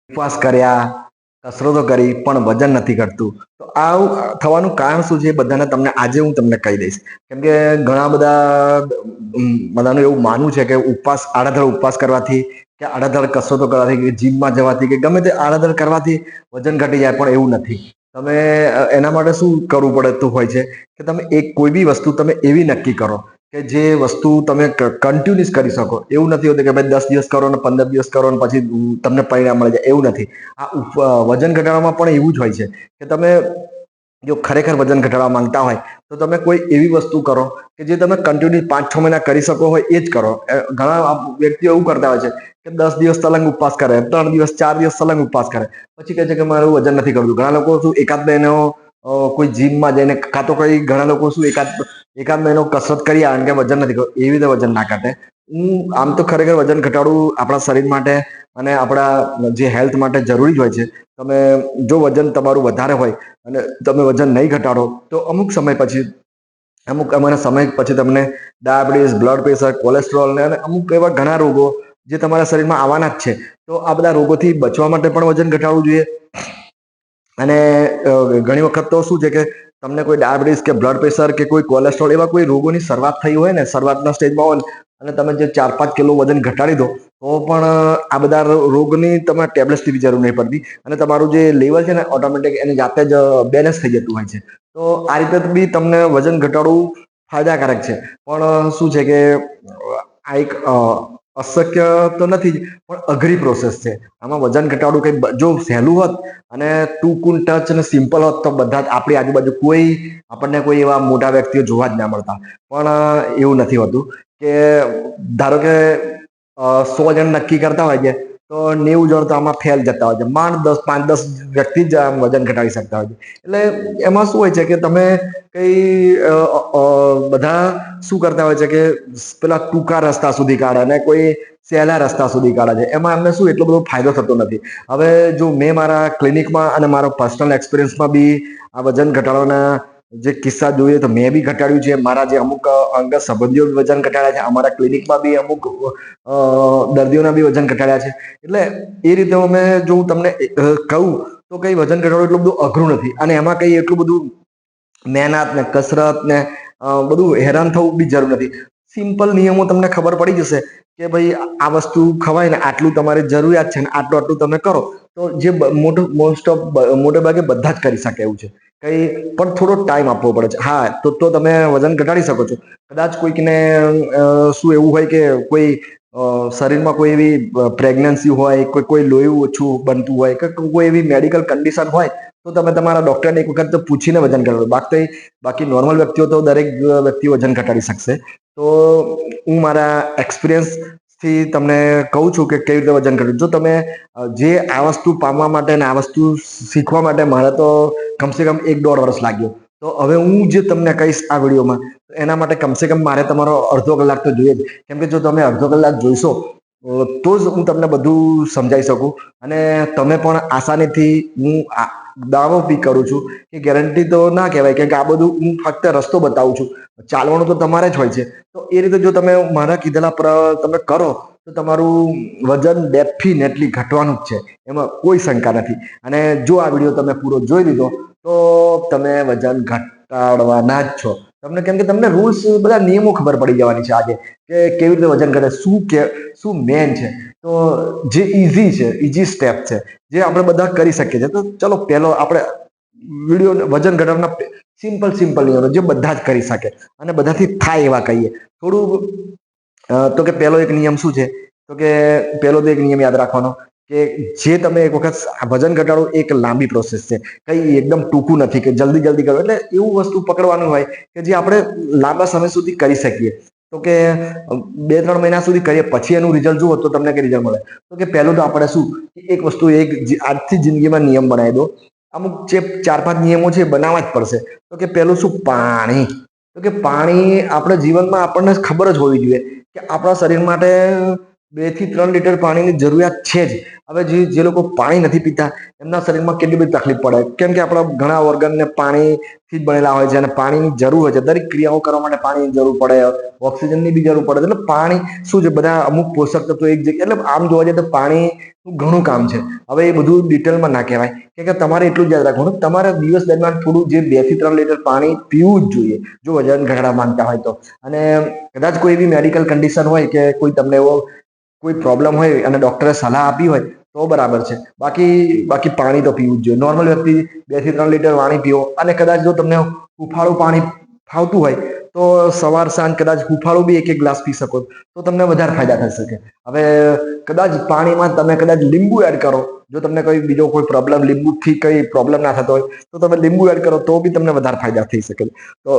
ઉપવાસ કર્યા, કસરતો કરી પણ વજન નથી ઘટતું. તો આવું થવાનું કારણ શું છે એ બધાને તમને આજે હું તમને કહી દઈશ. કેમ કે ઘણા બધાનું એવું માનવું છે કે આડાધડ ઉપવાસ કરવાથી કે આડાધડ કસરતો કરવાથી કે જીમમાં જવાથી કે ગમે તે આડાધડ કરવાથી વજન ઘટી જાય, પણ એવું નથી. તમે એના માટે શું કરવું પડતું હોય છે કે તમે કોઈ બી વસ્તુ તમે એવી નક્કી કરો કે જે વસ્તુ તમે કન્ટિન્યુઅસ કરી શકો. એવું નથી હોતું કે ભાઈ 10 દિવસ કરો ને 15 દિવસ કરો ને પછી તમને પરિણામ મળી જાય, એવું નથી. આ વજન ઘટાડવામાં પણ એવું જ હોય છે કે તમે જો ખરેખર વજન ઘટાડવા માંગતા હોય તો તમે કોઈ એવી વસ્તુ કરો કે જે તમે કન્ટિન્યુ 5-6 મહિના કરી શકો હોય એ જ કરો. ઘણા વ્યક્તિઓ એવું કરતા હોય છે કે 10 દિવસ સલંગ ઉપવાસ કરે, 3 દિવસ 4 દિવસ સલંગ ઉપવાસ કરે, પછી કહે છે કે મારું વજન નથી કરતું. ઘણા લોકો શું એકાદ મહિનો કોઈ જીમમાં જઈને કાં તો કોઈ ઘણા લોકો શું એકાદ મહિનો કસરત કરી આવે કે વજન નથી કરતું, એવી રીતે વજન ના ઘટે. હું આમ તો ખરેખર વજન ઘટાડવું આપણા શરીર માટે અને આપણા જે હેલ્થ માટે જરૂરી જ હોય છે. તમે જો વજન તમારું વધારે હોય અને તમે વજન નહીં ઘટાડો તો અમુક સમય પછી તમને ડાયાબિટીસ, બ્લડ પ્રેશર, કોલેસ્ટ્રોલ અને અમુક એવા ઘણા રોગો જે તમારા શરીરમાં આવવાના જ છે. તો આ બધા રોગોથી બચવા માટે પણ વજન ઘટાડવું જોઈએ. અને ઘણી વખત તો શું છે કે તમને કોઈ ડાયાબિટીસ કે બ્લડ પ્રેશર કે કોઈ કોલેસ્ટ્રોલ એવા કોઈ રોગોની શરૂઆત થઈ હોય ને, શરૂઆતના સ્ટેજમાં હોય અને તમે જે 4-5 કિલો વજન ઘટાડી દો તો પણ આ બધા રોગની તમારે ટેબ્લેટ્સ લેવી જરૂર નહીં પડતી અને તમારું જે લેવલ છે ને ઓટોમેટિક એની જાતે જ બેલેન્સ થઈ જતું હોય છે. તો આ રીતે બી તમને વજન ઘટાડવું ફાયદાકારક છે. પણ શું છે કે આ એક અશક્ય તો નથી જ, પણ અઘરી પ્રોસેસ છે. આમાં વજન ઘટાડવું કંઈ જો સહેલું હોત અને ટૂંકું ટચ અને સિમ્પલ હોત તો બધા જ આપણી આજુબાજુ આપણને કોઈ એવા મોટા વ્યક્તિઓ જોવા જ ના મળતા. પણ એવું નથી હોતું કે ધારો કે 100 જણ નક્કી કરતા હોય છે તો 90 જણ તો આમાં ફેલ જતા હોય છે. માંડ 5-10 વ્યક્તિ જ આમ વજન ઘટાડી શકતા હોય છે. એટલે એમાં શું હોય છે કે તમે બધા શું કરતા હોય છે કે પેલા ટૂંકા રસ્તા સુધી કાઢે અને કોઈ સહેલા રસ્તા સુધી કાઢે છે. એમાં અમને શું એટલો બધો ફાયદો થતો નથી. હવે જો મેં મારા ક્લિનિકમાં અને મારો પર્સનલ એક્સપિરિયન્સમાં બી આ વજન ઘટાડવાના જે કિસ્સા જોઈએ તો મેં બી ઘટાડ્યું છે. મારા જે અમુક અંગત સંબંધીઓ વજન ઘટાડ્યા છે. અમારા ક્લિનિકમાં બી અમુક દર્દીઓના બી વજન ઘટાડ્યા છે. એટલે એ રીતે અમે જો હું તમને કહું તો કંઈ વજન ઘટાડવું એટલું બધું અઘરું નથી અને એમાં કંઈ એટલું બધું મહેનત ને કસરત ને બધું હેરાન થવું બી જરૂર નથી. સિમ્પલ નિયમો તમને ખબર પડી જશે કે ભાઈ આ વસ્તુ ખવાય ને આટલું તમારી જરૂરિયાત છે ને આટલું આટલું તમે કરો તો જે મોટે ભાગે બધા જ કરી શકે એવું છે. પણ થોડો ટાઈમ આપવો પડે છે. હા, તો તમે વજન ઘટાડી શકો છો. કદાચ કોઈકને શું એવું હોય કે કોઈ શરીરમાં કોઈ એવી પ્રેગ્નન્સી હોય, કોઈ લોહી ઓછું બનતું હોય કે કોઈ એવી મેડિકલ કન્ડિશન હોય તો તમે તમારા ડૉક્ટરને એક વખત પૂછીને વજન ઘટાડો. બાકી નોર્મલ વ્યક્તિઓ તો દરેક વ્યક્તિ વજન ઘટાડી શકશે. તો હું મારા એક્સપિરિયન્સથી તમને કહું છું કે કેવી રીતે વજન ઘટાડવું. જો તમે જે આ વસ્તુ પામવા માટે અને આ વસ્તુ શીખવા માટે મારે તો કમસે કમ 1-1.5 વર્ષ લાગ્યો. તો હવે હું જે તમને કહીશ આ વિડીયોમાં એના માટે કમસે કમ મારે તમારો અડધો કલાક તો જોઈએ જ. કેમ કે જો તમે અડધો કલાક જોઈશો તો જ હું તમને બધું સમજાવી શકું અને તમે પણ આસાનીથી હું દાવો બી કરું છું કે ગેરંટી તો ના કહેવાય કેમ કે આ બધું હું ફક્ત રસ્તો બતાવું છું. ચાલવાનું તો તમારે જ હોય છે. તો એ રીતે જો તમે મારા કીધેલા તમે કરો તો તમારું વજન ડેફિનેટલી ઘટવાનું જ છે. એમાં કોઈ શંકા નથી. અને જો આ વિડીયો તમે પૂરો જોઈ લીધો તો તમે વજન ઘટાડવાના જ છો. કેમ કે તમને રૂલ્સ બધા નિયમો ખબર પડી જવાની છે આજે કે કેવી રીતે વજન ઘટે, શું મેન છે. તો જે ઇઝી સ્ટેપ છે જે આપણે બધા કરી શકીએ છીએ. તો ચલો પહેલો આપણે વિડીયો વજન ઘટાડવાના સિમ્પલ નિયમો જે બધા જ કરી શકે અને બધાથી થાય એવા કહીએ. તો કે પહેલો એક નિયમ શું છે તો કે પહેલો તો એક નિયમ યાદ રાખવાનો કે જે તમે એક વખત વજન ઘટાડો એક લાંબી પ્રોસેસ છે. કંઈ એકદમ ટૂંકું નથી કે જલ્દી કરો. એટલે એવું વસ્તુ પકડવાનું હોય કે જે આપણે લાંબા સમય સુધી કરી શકીએ. તો કે 2-3 મહિના સુધી કરીએ પછી એનું રિઝલ્ટ જુઓ તો તમને કઈ રિઝલ્ટ મળે. તો કે પહેલું તો આપણે શું એક વસ્તુ આજથી જિંદગીમાં નિયમ બનાવી દો. અમુક જે 4-5 નિયમો છે એ બનાવવા જ પડશે. તો કે પહેલું શું, પાણી. તો કે પાણી આપણા જીવનમાં આપણને ખબર જ હોવી જોઈએ કે આપણા શરીર માટે 2 થી 3 લીટર પાણીની જરૂરિયાત છે જ. હવે જે લોકો પાણી નથી પીતા એમના શરીરમાં કેટલી બધી તકલીફ પડે, કેમ કે આપણા ઘણા ઓર્ગનને પાણીથી જ બનેલા હોય છે અને પાણીની જરૂર હોય છે. દરેક ક્રિયાઓ કરવા માટે પાણીની જરૂર પડે, ઓક્સિજનની બી જરૂર પડે. એટલે પાણી શું છે, બધા અમુક પોષક તત્વો એક જગ્યાએ, એટલે આમ જોવા જઈએ તો પાણી ઘણું કામ છે. હવે એ બધું ડિટેલમાં ના કહેવાય, કે તમારે એટલું જ યાદ રાખવાનું, તમારે દિવસ દરમિયાન થોડું જે 2 થી 3 લીટર પાણી પીવું જ જોઈએ, જો વજન ઘટાડવા માંગતા હોય તો. અને કદાચ કોઈ એવી મેડિકલ કન્ડિશન હોય કે કોઈ તમને એવો કોઈ પ્રોબ્લેમ હોય અને ડોક્ટરે સલાહ આપી હોય તો બરાબર છે. બાકી પાણી તો પીવું જ જોઈએ. નોર્મલ વ્યક્તિ 2 થી 3 લીટર પાણી પીવો. અને કદાચ જો તમને હુંફાળું પાણી ફાવતું હોય તો સવાર સાંજ કદાચ હુંફાળું બી 1-1 ગ્લાસ પી શકો, તો તમને વધારે ફાયદા થઈ શકે. હવે કદાચ પાણીમાં તમે કદાચ લીંબુ એડ કરો, જો તમને કોઈ બીજો કોઈ પ્રોબ્લેમ, લીંબુથી કઈ પ્રોબ્લેમ ના થતો હોય તો તમે લીંબુ એડ કરો તો બી તમને વધારે ફાયદા થઈ શકે. તો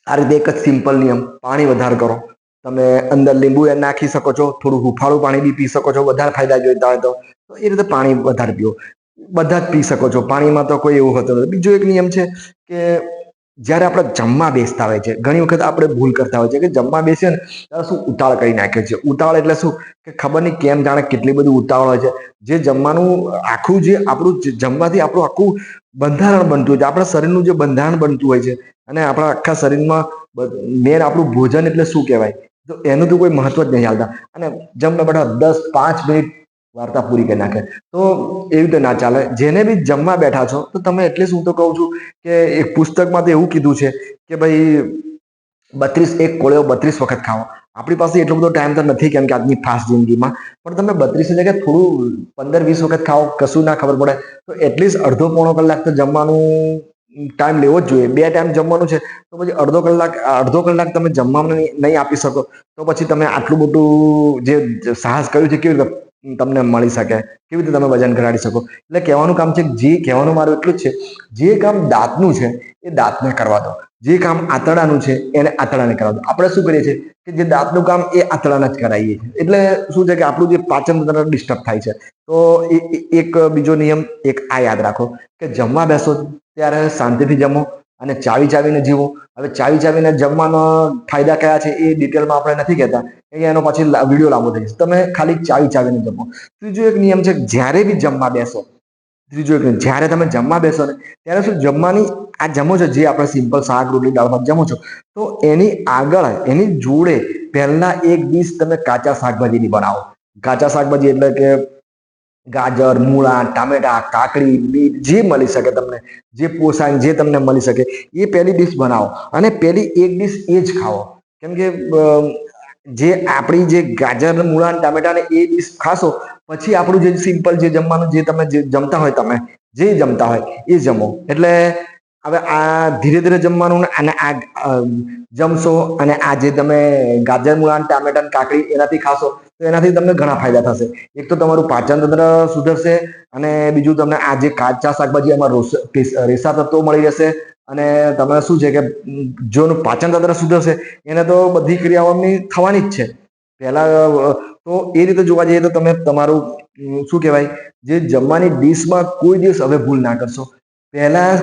આ રીતે એક જ સિમ્પલ નિયમ, પાણી વધારે કરો. તમે અંદર લીંબુ નાખી શકો છો, થોડું હુંફાળું પાણી બી પી શકો છો, વધારે ફાયદા જોઈતા હોય તો એ રીતે પાણી વધારે પીવો. બધા જ પી શકો છો, પાણીમાં તો કોઈ એવું હોતું નથી. બીજો એક નિયમ છે કે જ્યારે આપણે જમવા બેસતા હોય છે, ઘણી વખત આપણે ભૂલ કરતા હોય છે કે જમવા બેસીએ ને ત્યારે શું ઉતાવળ કરી નાખે છે. ઉતાવળ એટલે શું, કે ખબર નહીં કેમ જાણે કેટલી બધી ઉતાવળ હોય છે. જે જમવાનું આખું, જે આપણું જમવાથી આપણું આખું બંધારણ બનતું હોય છે, આપણા શરીરનું જે બંધારણ બનતું હોય છે, અને આપણા આખા શરીરમાં મેન આપણું ભોજન એટલે શું કહેવાય, તો એનું તો કોઈ મહત્વ જ નહીં હાલતા. અને જમવા બેઠા 10-5 મિનિટ વાર્તા પૂરી કરી નાખે, તો એવી રીતે ના ચાલે. જેને બી જમવા બેઠા છો તો તમે એટલીસ્ટ, હું તો કહું છું કે એક પુસ્તકમાં તો એવું કીધું છે કે ભાઈ એક કોળિયો 32 વખત ખાવો. આપણી પાસે એટલો બધો ટાઈમ તો નથી, કેમ કે આજની ફાસ્ટ જિંદગીમાં. પણ તમે 32 જગ્યાએ થોડું 15-20 વખત ખાઓ, કશું ના ખબર પડે તો એટલીસ્ટ અડધો-પોણો કલાક તો જમવાનું ટાઈમ લેવો જ જોઈએ. 2 ટાઈમ જમવાનું છે તો પછી અડધો કલાક તમે જમવામાં નહીં આપી શકો તો પછી તમે આટલું બધું જે સાહસ કર્યું છે કેવી રીતે તમને મળી શકે, કેવી રીતે તમે વજન ઘટાડી શકો. એટલે કહેવાનું કામ છે, જે કહેવાનું મારું એટલું જ છે, જે કામ દાંતનું છે એ દાંતને કરવા દો, જે કામ આંતરડાનું છે એને આંતરડાને કરવા દો. આપણે શું કરીએ છીએ કે જે દાંતનું કામ એ આંતરડાને જ કરાવીએ છીએ. એટલે શું છે કે આપણું જે પાચન તંત્ર ડિસ્ટર્બ થાય છે. તો એક બીજો નિયમ એક આ યાદ રાખો કે જમવા બેસો ત્યારે શાંતિથી જમો અને ચાવીને જીવો. હવે ચાવીને જમવાનો ફાયદા કયા છે એ ડિટેલમાં આપણે નથી કહેતા, એનો પછી વિડીયો લાંબો થઈ જશે. તમે ખાલી ચાવીને જમો. ત્રીજો એક નિયમ છે, જ્યારે બી જમવા બેસો, જ્યારે તમે જમવા બેસો ને ત્યારે શું, જમવાની આ જમો છો, જે આપણે સિમ્પલ શાક રોટલી દાળ ભાત જમો છો, તો એની આગળ, એની જોડે પહેલા એક ડીશ તમે કાચા શાકભાજીની બનાવો. કાચા શાકભાજી એટલે કે ગાજર, મૂળા, ટામેટા, કાકડી, બીટ, જે મળી શકે તમને, જે પોષાય, જે તમને મળી શકે એ પહેલી ડીશ બનાવો. અને પહેલી એક ડીશ એ જ ખાઓ. કેમ કે જે આપણી જે ગાજર, મૂળા, ટામેટા ને એ ડીશ ખાશો પછી આપણું જે સિમ્પલ જે જમવાનું, જે તમે જે જમતા હોય, તમે જે જમતા હોય એ જમો. એટલે હવે આ ધીરે ધીરે જમવાનું, અને આ જમશો અને આ જે તમે ગાજર, મૂળા, ટામેટા, કાકડી એનાથી ખાશો તો એનાથી તમને ઘણા ફાયદા થશે. એક તો તમારું પાચન તંત્ર સુધરશે, અને બીજું તમને આ જે કાચા શાકભાજી એમાં રેસા તત્વો મળી રહેશે. અને તમે શું છે કે જોનું પાચન તંત્ર સુધરશે એને તો બધી ક્રિયાઓની થવાની જ છે પહેલા. તો એ રીતે જોવા જઈએ તો તમે તમારું શું કહેવાય, જે જમવાની ડીશમાં કોઈ દિવસ હવે ભૂલ ના કરશો. પહેલા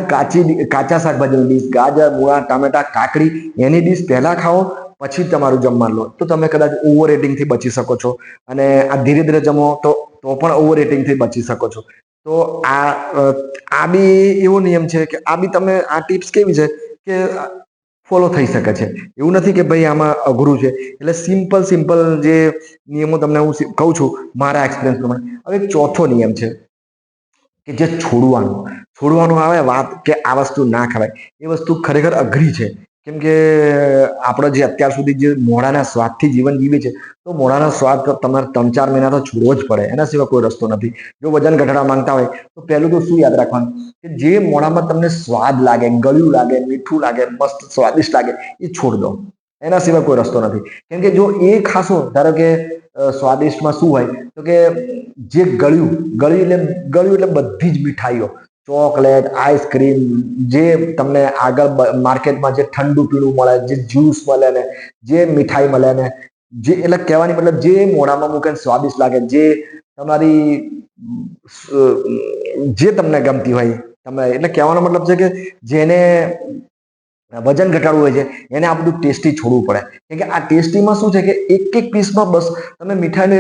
કાચા શાકભાજીની ડીશ, ગાજર, મૂળા, ટામેટા, કાકડી, એની ડીશ પહેલા ખાઓ, પછી તમારું જમવાનું લો, તો તમે કદાચ ઓવર રેટિંગથી બચી શકો છો. અને આ ધીરે ધીરે જમો તો પણ ઓવર રેટિંગથી બચી શકો છો. તો આ બી એવો નિયમ છે કે આ બી તમે, આ ટિપ્સ કેવી છે કે ફોલો થઈ શકે છે. એવું નથી કે ભાઈ આમાં અઘરું છે. એટલે સિમ્પલ સિમ્પલ જે નિયમો તમને હું કહું છું મારા એક્સપિરિયન્સ પ્રમાણે. હવે એક ચોથો નિયમ છે કે જે છોડવાનું આવે વાત, કે આ વસ્તુ ના ખવાય, એ વસ્તુ ખરેખર અઘરી છે. કેમ કે આપણે જે અત્યાર સુધી જે મોઢાના સ્વાદથી જીવન જીવે છે, તો મોઢાનો સ્વાદ તમારે 3-4 મહિના તો છોડવો જ પડે, એના સિવાય કોઈ રસ્તો નથી. જો વજન ઘટાડવા માંગતા હોય તો પહેલું તો શું યાદ રાખવાનું, કે જે મોઢામાં તમને સ્વાદ લાગે, ગળ્યું લાગે, મીઠું લાગે, મસ્ત સ્વાદિષ્ટ લાગે, એ છોડ દો. એના સિવાય કોઈ રસ્તો નથી. કેમ કે જો એ ખાશો, ધારો કે સ્વાદિષ્ટમાં શું હોય તો કે જે ગળ્યું એટલે બધી જ મીઠાઈઓ, ચોકલેટ, આઈસ્ક્રીમ, જે તમને આગળ માર્કેટમાં જે ઠંડુ પીણું મળે, જે જ્યુસ મળે ને, જે મીઠાઈ મળે ને, જે એટલે કહેવાની મતલબ જે મોઢામાં મૂકે સ્વાદિષ્ટ લાગે, જે તમારી જે તમને ગમતી હોય, તમે એટલે કહેવાનો મતલબ છે કે જેને વજન ઘટાડવું હોય છે એને આ બધું ટેસ્ટી છોડવું પડે. કેમ કે આ ટેસ્ટીમાં શું છે કે એક એક પીસમાં બસ તમે મીઠાઈને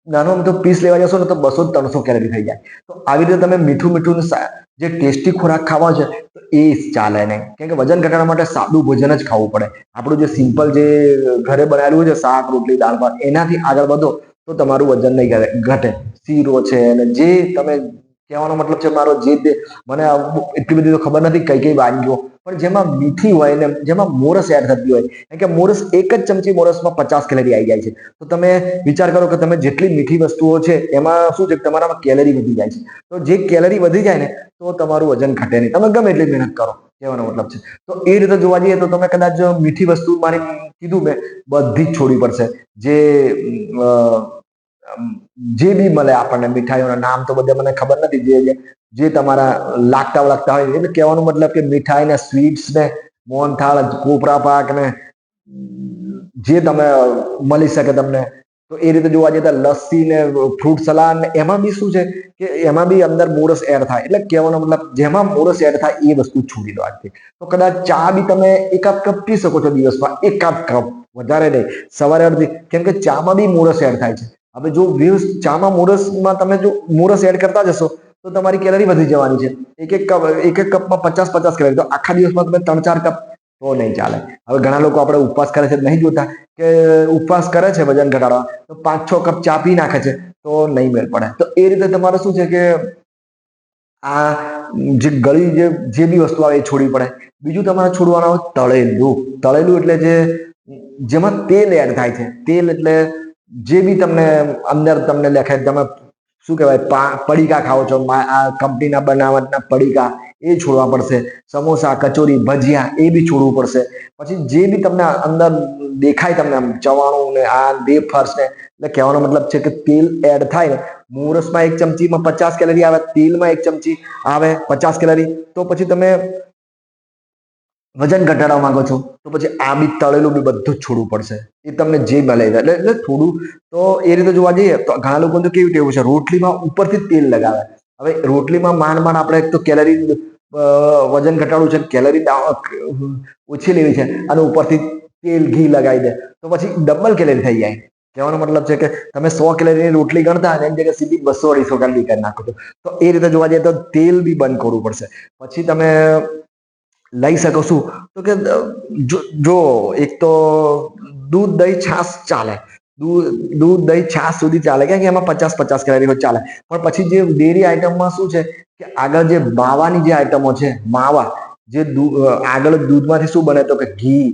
નાનો મોટો પીસ લેવા જશો ને તો 200-300 કેલરી થઈ જાય. તો આવી રીતે તમે મીઠું મીઠું જે ટેસ્ટી ખોરાક ખાવા છે તો એ ચાલે નહીં. કેમ કે વજન ઘટાડવા માટે સાદું ભોજન જ ખાવું પડે. આપણું જે સિમ્પલ જે ઘરે બનાવેલું હોય છે શાક રોટલી દાળ ભાત એનાથી આગળ વધો તો તમારું વજન નહીં ઘટે. શીરો છે અને જે તમે કહેવાનો મતલબ છે મારો જે મને એટલી બધી તો ખબર નથી કઈ કઈ વાનગીઓ પણ જેમાં મીઠી હોય ને જેમાં મોરસ એડ થતી હોય. કારણ કે મોરસ એક જ ચમચી મોરસમાં 50 કેલરી આવી જાય છે. તો તમે વિચાર કરો કે તમે જેટલી મીઠી વસ્તુઓ છે એમાં શું છે કે તમારામાં કેલરી વધી જાય છે. તો જે કેલરી વધી જાય ને તો તમારું વજન ઘટે નહીં. તમે ગમે એટલી મહેનત કરો કહેવાનો મતલબ છે. તો એ રીતે જોવા જઈએ તો તમે કદાચ મીઠી વસ્તુ મારી કીધું મેં બધી જ છોડવી પડશે. જે બી મળે આપણને મીઠાઈઓના નામ તો બધા મને ખબર નથી. જે તમારા લાગતા વળગતા હોય એટલે કહેવાનો મતલબ કે મીઠાઈ ને સ્વીટ્સ ને મોહનથાળ કોપરા પાક ને જે તમે મળી શકે તમને. તો એ રીતે જોવા જઈએ તો લસ્સી ને ફ્રૂટ સલાડ ને એમાં બી શું છે કે એમાં બી અંદર મોરસ એડ થાય. એટલે કહેવાનો મતલબ જેમાં મોરસ એડ થાય એ વસ્તુ છોડી દો આજથી. તો કદાચ ચા બી તમે એકાદ કપ પી શકો છો દિવસમાં, એકાદ કપ, વધારે નહીં. સવારે અડધી, કેમ કે ચામાં બી મોરસ એડ થાય છે. હવે જો ચામાં મોરસમાં તમે જો મોરસ એડ કરતા જશો તો તમારી કેલરી વધી જવાની છે. એક એક કપમાં 50-50 કેલરી. તો આખા દિવસમાં તમે 3-4 કપ તો નહીં ચાલે. હવે ઘણા લોકો આપણે ઉપવાસ કરે છે નહીં જોતા કે ઉપવાસ કરે છે વજન ઘટાડવા તો 5-6 કપ ચા પી નાખે છે તો નહીં મેળ પડે. તો એ રીતે તમારે શું છે કે આ જે ગળી જે બી વસ્તુ આવે એ છોડવી પડે. બીજું તમારે છોડવાનું આવે તળેલું. તળેલું એટલે જેમાં તેલ એડ થાય છે. તેલ એટલે જે બી તમને અંદર તમને લખાય તમે શું કહેવાય પડીકા ખાઓ છો આ કંપનીના બનાવટના પડીકા એ છોડવા પડશે. સમોસા કચોરી ભજીયા એ બી છોડવું પડશે. પછી જે બી તમને અંદર દેખાય તમને આમ ચવાણું ને આ વેફર્સ ને એટલે કહેવાનો મતલબ છે કે તેલ એડ થાય ને મોરસમાં 1 ચમચીમાં 50 કેલરી આવે, તેલમાં 1 ચમચી આવે 50 કેલરી. તો પછી તમે વજન ઘટાડવા માંગો છો તો પછી આ બી તળેલું બી બધું જ છોડવું પડશે. એ તમને જે મળે એટલે થોડું. તો એ રીતે જોવા જઈએ તો ઘણા લોકો તો કેવી ટેવું છે રોટલીમાં ઉપરથી તેલ લગાવે. હવે રોટલીમાં માંડ માંડ આપણે એક તો કેલરી વજન ઘટાડવું છે, કેલરી ઓછી લેવી છે અને ઉપરથી તેલ ઘી લગાવી દે તો પછી ડબલ કેલરી થઈ જાય. કહેવાનો મતલબ છે કે તમે 100 કેલરીની રોટલી ગણતા અને એની જગ્યાએ સીધી 200-250 કેલરી કરી નાખો છો. તો એ રીતે જોવા જઈએ તો તેલ બી બંધ કરવું પડશે. પછી તમે લઈ શકો શું તો કે જો એક તો દૂધ દહીં છાશ ચાલે. દૂધ દહીં છાશ સુધી ચાલે કેમ કે એમાં 50-50 કેલરી હોય ચાલે. પણ પછી જે ડેરી આઈટમમાં શું છે કે આગળ જે માવાની જે આઈટમો છે માવા જે આગળ દૂધમાંથી શું બને તો કે ઘી,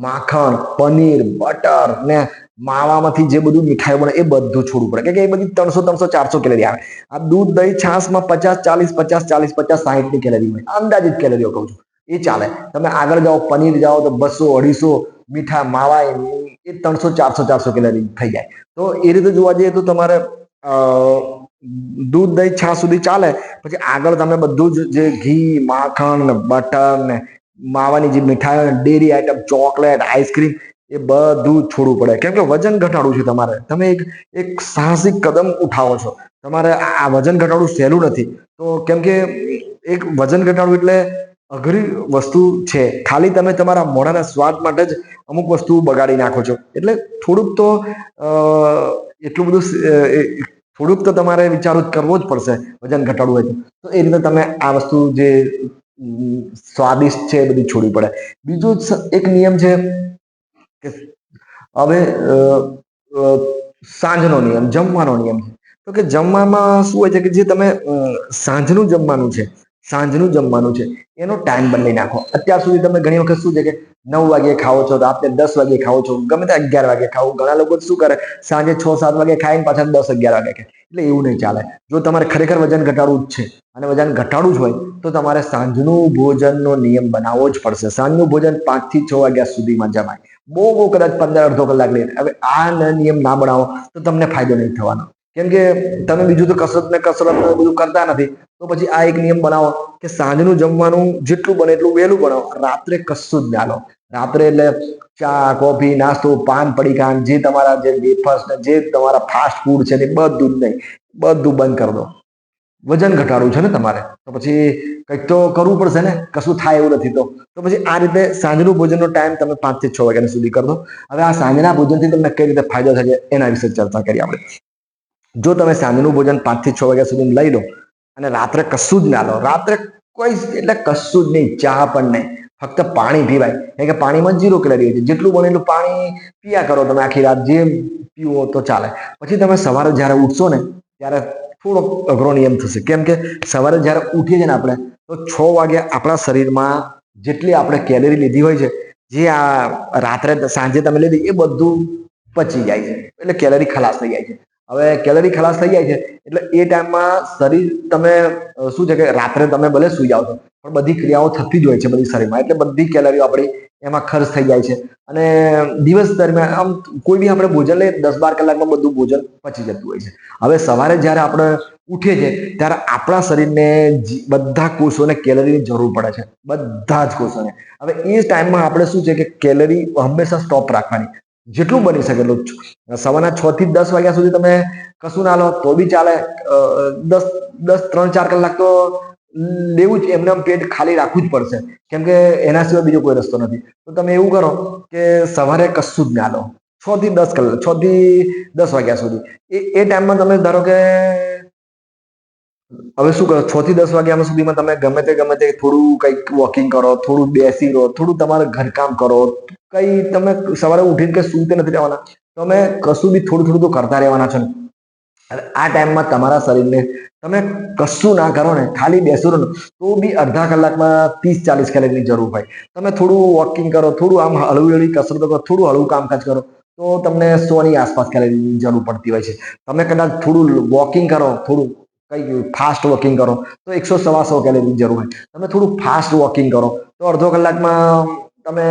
માખણ, પનીર, બટર ને માવામાંથી જે બધું મીઠાઈ બને એ બધું છોડવું પડે. કે એ બધી 300-300-400 કેલરી આવે. આ દૂધ દહીં છાશમાં 50-40 50-40 50-60 કેલરી હોય. અંદાજિત કેલરીઓ કહું છું એ ચાલે. તમે આગળ જાઓ પનીર જાઓ તો 200-250 મીઠા માવા એ 300-400 કેલરી થઈ જાય. તો એ રીતે જોવા જઈએ તો તમારે દૂધ દહીં છાશ સુધી ચાલે. પછી આગળ તમે બધું જ જે ઘી માખણ ને બટર ને માવાની જે મીઠાઈ ડેરી આઈટમ ચોકલેટ આઈસ્ક્રીમ એ બધું જ છોડવું પડે. કેમ કે વજન ઘટાડવું છે તમારે. તમે એક સાહસિક કદમ ઉઠાવો છો. તમારે આ વજન ઘટાડવું સહેલું નથી. તો કેમ કે એક વજન ઘટાડવું એટલે અઘરી વસ્તુ છે. ખાલી તમે તમારા મોઢાના સ્વાદ માટે જ અમુક વસ્તુ બગાડી નાખો છો. એટલે થોડુંક તો એટલું બધું થોડુંક તો તમારે વિચારું કરવો જ પડશે વજન ઘટાડવું હોય તો. એ રીતે તમે આ વસ્તુ જે સ્વાદિષ્ટ છે એ બધી છોડવી પડે. બીજું એક નિયમ છે કે હવે સાંજનો નિયમ, જમવાનો નિયમ છે. તો કે જમવામાં શું હોય છે કે જે તમે સાંજનું જમવાનું છે એનો ટાઈમ બદલી નાખો. અત્યાર સુધી તમે ઘણી વખત શું છે કે 9 વાગે ખાઓ છો, રાત્રે 10 વાગે ખાઓ છો, ગમે તે 11 વાગે ખાઓ. ઘણા લોકો શું કરે સાંજે 6-7 વાગે ખાઈને પાછા 10-11 વાગે ખાય. એટલે એવું નહીં ચાલે. જો તમારે ખરેખર વજન ઘટાડવું જ છે અને વજન ઘટાડવું જ હોય તો તમારે સાંજનું ભોજનનો નિયમ બનાવવો જ પડશે. સાંજનું ભોજન 5-6 વાગ્યા સુધીમાં જમાય. બહુ કદાચ 15 અડધો કલાક લે. હવે આ નિયમ ના બનાવો તો તમને ફાયદો નહીં થવાનો. કેમ કે તમે બીજું તો કસરત બધું કરતા નથી. તો પછી આ એક નિયમ બનાવો કે સાંજનું જમવાનું જેટલું બને એટલું વહેલું બનાવો. રાત્રે કશું જ ના લો. રાત્રે એટલે ચા કોફી નાસ્તો પાન પડીકા જે તમારા જે વેફર્સ ને જે તમારા ફાસ્ટ ફૂડ છે ને બધું જ નહીં, બધું બંધ કરી દો. વજન ઘટાડવું છે ને તમારે, તો પછી કંઈક તો કરવું પડશે ને, કશું થાય એવું નથી તો પછી આ રીતે સાંજનું ભોજનનો ટાઈમ તમે 5 થી 6 વાગ્યા સુધી કરી દો. હવે આ સાંજના ભોજનથી તમને કઈ રીતે ફાયદો થાય છે એના વિશે ચર્ચા કરીએ આપણે. જો તમે સાંજનું ભોજન 5 થી 6 વાગ્યા સુધી લઈ લો અને રાત્રે કશું જ ના લો, રાત્રે કોઈ એટલે કશું જ નહીં, ચા પણ નહીં, ફક્ત પાણી પીવાય, કારણ કે પાણીમાં 0 કેલરી હોય છે. જેટલું બને એટલું પાણી પીયા કરો તમે આખી રાત, જે પીવો તો ચાલે. પછી તમે સવારે જ્યારે ઉઠશો ને ત્યારે થોડો અઘરો નિયમ થશે, કેમ કે સવારે જ્યારે ઉઠીએ છીએ ને આપણે, તો 6 વાગે આપણા શરીરમાં જેટલી આપણે કેલરી લીધી હોય છે, જે આ રાત્રે સાંજે તમે લીધી, એ બધું પચી જાય છે, એટલે કેલરી ખલાસ થઈ જાય છે. હવે કેલરી ખલાસ થઈ જાય છે એટલે એ ટાઈમમાં શરીર તમે શું છે કે રાત્રે તમે ભલે સુઈ જાઓ છો પણ બધી ક્રિયાઓ થતી જ હોય છે બધી શરીરમાં, એટલે બધી કેલરીઓ આપણી એમાં ખર્ચ થઈ જાય છે. અને દિવસ દરમિયાન આમ કોઈ બી આપણે ભોજન લઈએ 10-12 કલાકમાં બધું ભોજન પચી જતું હોય છે. હવે સવારે જ્યારે આપણે ઉઠીએ છીએ ત્યારે આપણા શરીરને બધા કોષોને કેલરીની જરૂર પડે છે, બધા જ કોષોને. હવે એ ટાઈમમાં આપણે શું છે કે કેલરી હંમેશા સ્ટોપ રાખવાની, જેટલું બની શકે એટલું. સવારના 6 થી 10 વાગ્યા સુધી તમે કશું ના લો તો બી ચાલે, 3-4 કલાક તો લેવું જ, એમને પેટ ખાલી રાખવું જ પડશે, કેમ કે એના સિવાય બીજો કોઈ રસ્તો નથી. તો તમે એવું કરો કે સવારે કશું જ ના લો 6 થી 10 કલાક, 6 થી 10 વાગ્યા સુધી. એ ટાઈમમાં તમે ધારો કે હવે શું કરો, 6 થી 10 વાગ્યા સુધીમાં તમે ગમે તે થોડું કંઈક વોકિંગ કરો, થોડું બેસી રહો, થોડું તમારું ઘરકામ કરો. કઈ તમે સવારે ઉઠીને કઈ સૂતે નથી રહેવાના, તમે કશું બી થોડું થોડું તો કરતા રહેવાના છો. અને આ ટાઈમમાં તમારા શરીરને તમે કશું ના કરો ને, ખાલી બેસો ને તો બી અડધા કલાકમાં 30-40 કેલરીની જરૂર હોય. તમે થોડું વોકિંગ કરો, થોડું આમ હળવી હળવી કસરતો કરો, થોડું હળવું કામકાજ કરો તો તમને 100 ની આસપાસ કેલરીની જરૂર પડતી હોય છે. તમે કદાચ થોડું વોકિંગ કરો, થોડું કઈ ફાસ્ટ વોકિંગ કરો તો 100-125 કેલરીની જરૂર હોય. તમે થોડું ફાસ્ટ વોકિંગ કરો તો અડધો કલાકમાં તમે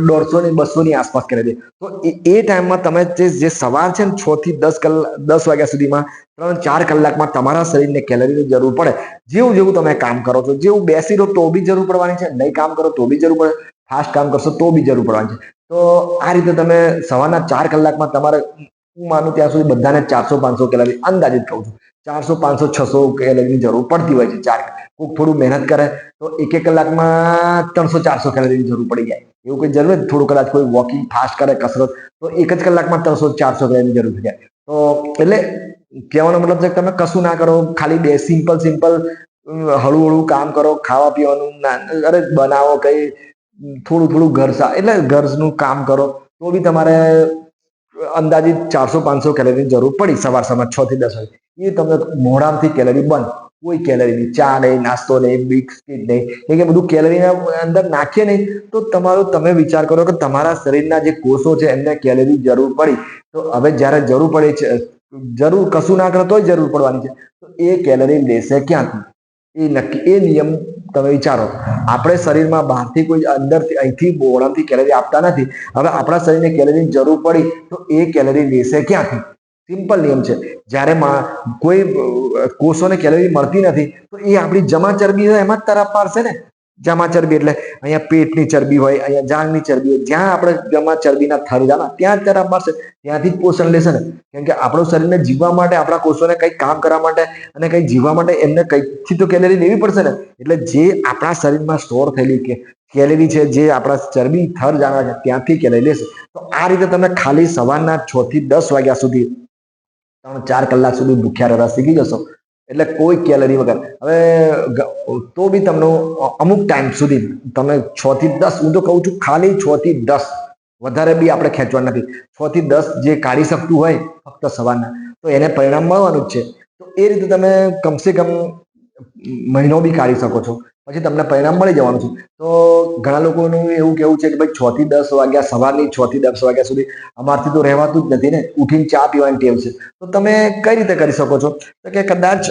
150-200 ની આસપાસ કેલરી. તો એ ટાઈમમાં તમે જે સવાર છે ને 6 થી 10 વાગ્યા સુધીમાં 3-4 કલાકમાં તમારા શરીરને કેલરીની જરૂર પડે. જેવું જેવું તમે કામ કરો છો, જેવું બેસી રહો તો બી જરૂર પડવાની છે, નહીં કામ કરો તો બી જરૂર પડે, ફાસ્ટ કામ કરશો તો બી જરૂર પડવાની છે. તો આ રીતે તમે સવારના 4 કલાકમાં તમારે, હું માનું ત્યાં સુધી બધાને 400-500 કેલરી અંદાજિત કહું છું, 400-500-600 કેલરીની જરૂર પડતી હોય છે. કોઈક થોડું મહેનત કરે તો 1 કલાકમાં 300-400 કેલરીની જરૂર પડી જાય. એવું કોઈ જરૂર નથી, થોડું કદાચ કોઈ વોકિંગ ફાસ્ટ કરે, કસરત, તો 1 જ કલાકમાં 300-400 કેલરીની જરૂર થઈ જાય. તો એટલે કહેવાનો મતલબ છે કે તમે કશું ના કરો, ખાલી બે સિમ્પલ હળવું હળવું કામ કરો, ખાવા પીવાનું અરે બનાવો, કઈ થોડું થોડું એટલે ઘરનું કામ કરો તો બી તમારે અંદાજિત 400-500 કેલરીની જરૂર પડી સવાર 6 થી 10 વાગે. એ તમને મોઢામાંથી કેલરી બંધ, કોઈ કેલરી નહીં, ચા નહીં, નાસ્તો નહીં, બિસ્કિટ નહીં, કે બધું કેલરી અંદર નાખીએ નહીં. તો તમારું, તમે વિચાર કરો કે તમારા શરીરના જે કોષો છે એમને કેલરી જરૂર પડી, તો હવે જ્યારે જરૂર પડે છે, જરૂર કશું ના કરે તોય જરૂર પડવાની છે, તો એ કેલરી લેશે ક્યાંથી? એ નક્કી, એ નિયમ તમે વિચારો. આપણે શરીરમાં બહારથી કોઈ અંદરથી અહીંથી મોઢામાંથી કેલરી આપતા નથી. હવે આપણા શરીરને કેલરીની જરૂર પડી તો એ કેલરી લેશે ક્યાંથી? સિમ્પલ નિયમ છે. જ્યારે કોઈ કોષોને કેલરી મળતી નથી તો એ આપણી જમા ચરબી હોય એમાં જ તરફ પાડશે ને. જમા ચરબી એટલે અહીંયા પેટની ચરબી હોય, અહીંયા જાંઘની ચરબી હોય, જ્યાં આપણે જમા ચરબીના થર જાણા ત્યાં જ તરફ પાડશે, ત્યાંથી જ પોષણ લેશે ને. કેમ કે આપણું શરીરને જીવવા માટે, આપણા કોષોને કંઈક કામ કરવા માટે અને કંઈક જીવવા માટે એમને કંઈકથી તો કેલરી લેવી પડશે ને. એટલે જે આપણા શરીરમાં સ્ટોર થયેલી કેલરી છે, જે આપણા ચરબી થર જાણા છે ત્યાંથી કેલરી લેશે. તો આ રીતે તમે ખાલી સવારના 6 થી 10 વાગ્યા સુધી 3-4 કલાક સુધી ભૂખ્યા રહેવા શીખી જશો એટલે કોઈ કેલરી વગર. હવે તો બી તમને અમુક ટાઈમ સુધી તમે 6 થી 10, હું તો કહું છું ખાલી 6 થી 10, વધારે બી આપણે ખેંચવા નથી. 6 થી 10 જે કાઢી શકતું હોય ફક્ત સવારના, તો એને પરિણામ મળવાનું જ છે. તો એ રીતે તમે કમસે કમ મહિનો બી કાઢી શકો છો, પછી તમને પરિણામ મળી જવાનું છે. તો ઘણા લોકોનું એવું કેવું છે કે ભાઈ 6 થી 10 વાગ્યા, સવારની 6 થી 10 વાગ્યા સુધી અમારથી તો રહેવાતું જ નથી ને, ઉઠીને ચા પીવાની ટેવ છે. તો તમે કઈ રીતે કરી શકો છો? તો કે કદાચ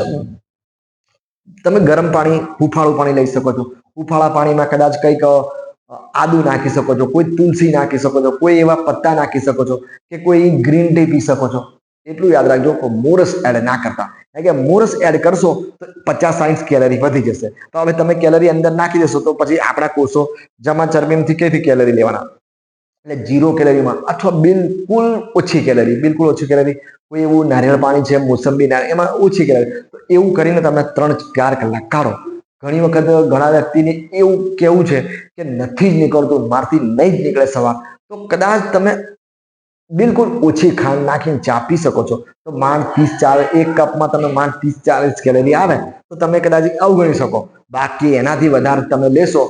તમે ગરમ પાણી, હુંફાળું પાણી લઈ શકો છો. હુંફાળા પાણીમાં કદાચ કંઈક આદુ નાખી શકો છો, કોઈ તુલસી નાખી શકો છો, કોઈ એવા પત્તા નાખી શકો છો, કે કોઈ ગ્રીન ટી પી શકો છો. એટલું યાદ રાખજો કે મોરસ એડ ના કરતા, કારણ કે મોરસ એડ કરશો તો 50-60 કેલરી વધી જશે. તો હવે તમે કેલરી અંદર નાખી દેશો તો પછી આપણા કોષો જમા ચરબીમાંથી કઈથી કેલરી લેવાના? એટલે 0 કેલરીમાં અથવા બિલકુલ ઓછી કેલરી, કોઈ એવું નારિયેળ પાણી છે, મોસંબી નારિયેળ, એમાં ઓછી કેલરી, તો એવું કરીને તમે 3-4 કલાક કાઢો. ઘણી વખત ઘણા વ્યક્તિને એવું કેવું છે કે નથી જ નીકળતું, મારથી નહીં જ નીકળે સવાર, તો કદાચ તમે બિલકુલ ઓછી ખાંડ નાખીને ચા પી શકો છો. તો માંડ 30-40, એક કપમાં તમે માંડ 30-40 કેલરી આવે તો તમે કદાચ અવગણી શકો. બાકી એનાથી વધારે તમે લેશો,